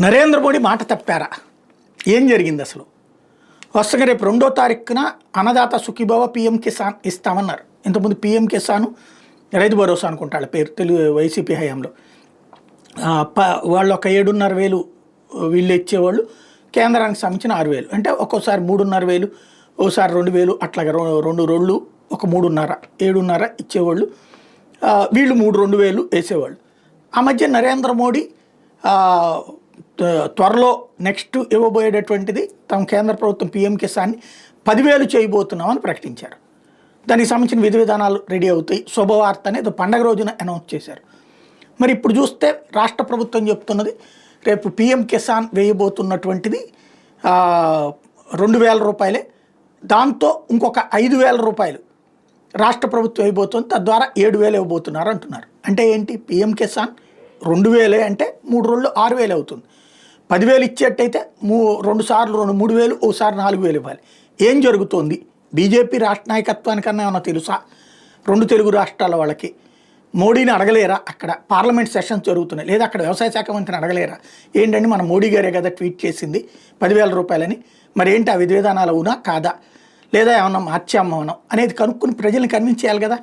నరేంద్ర మోడీ మాట తప్పారా? ఏం జరిగింది అసలు? వరుసగా రేపు 2వ తారీఖున అన్నదాత సుఖీభవ పీఎం కిసాన్ ఇస్తామన్నారు. ఇంతకుముందు పీఎం కిసాన్ రైతు భరోసా అనుకుంటాళ్ళ పేరు తెలుగు వైసీపీ హయాంలో. వాళ్ళు ఒక 7,500 వీళ్ళు ఇచ్చేవాళ్ళు, కేంద్రానికి సంబంధించిన 6,000. అంటే ఒక్కోసారి 3,500, ఓసారి 2,000, అట్లాగా 2 రోళ్ళు ఒక 3,500, 7,500 ఇచ్చేవాళ్ళు. వీళ్ళు 2,000 వేసేవాళ్ళు. ఆ మధ్య నరేంద్ర మోడీ త్వరలో నెక్స్ట్ ఇవ్వబోయేటటువంటిది తమ కేంద్ర ప్రభుత్వం పీఎం కిసాన్ని 10,000 చేయబోతున్నామని ప్రకటించారు. దానికి సంబంధించిన విధి విధానాలు రెడీ అవుతాయి. శుభవార్త అనేది పండగ రోజున అనౌన్స్ చేశారు. మరి ఇప్పుడు చూస్తే రాష్ట్ర ప్రభుత్వం చెప్తున్నది రేపు పీఎం కిసాన్ వేయబోతున్నటువంటిది 2,000 రూపాయలే. దాంతో ఇంకొక 5,000 రూపాయలు రాష్ట్ర ప్రభుత్వం వేయబోతుంది. తద్వారా 7,000 ఇవ్వబోతున్నారు అంటున్నారు. అంటే ఏంటి? పీఎం కిసాన్ 2,000 అంటే 3 రోజులు 6,000 అవుతుంది. 10,000 ఇచ్చేట్టయితే 2 సార్లు 3,000, ఓసారి 4,000 ఇవ్వాలి. ఏం జరుగుతోంది? బీజేపీ రాష్ట్ర నాయకత్వానికన్నా ఏమన్నా తెలుసా? 2 తెలుగు రాష్ట్రాల వాళ్ళకి మోడీని అడగలేరా? అక్కడ పార్లమెంట్ సెషన్స్ జరుగుతున్నాయి, లేదా అక్కడ వ్యవసాయ శాఖ మంత్రిని అడగలేరా? ఏంటండి, మన మోడీ గారే కదా ట్వీట్ చేసింది 10,000 రూపాయలని, మరి ఏంటి ఆ విధి విధానాలు అవునా కాదా, లేదా ఏమన్నా మార్చామా మనం అనేది కనుక్కుని ప్రజల్ని కన్విన్స్ చేయాలి కదా.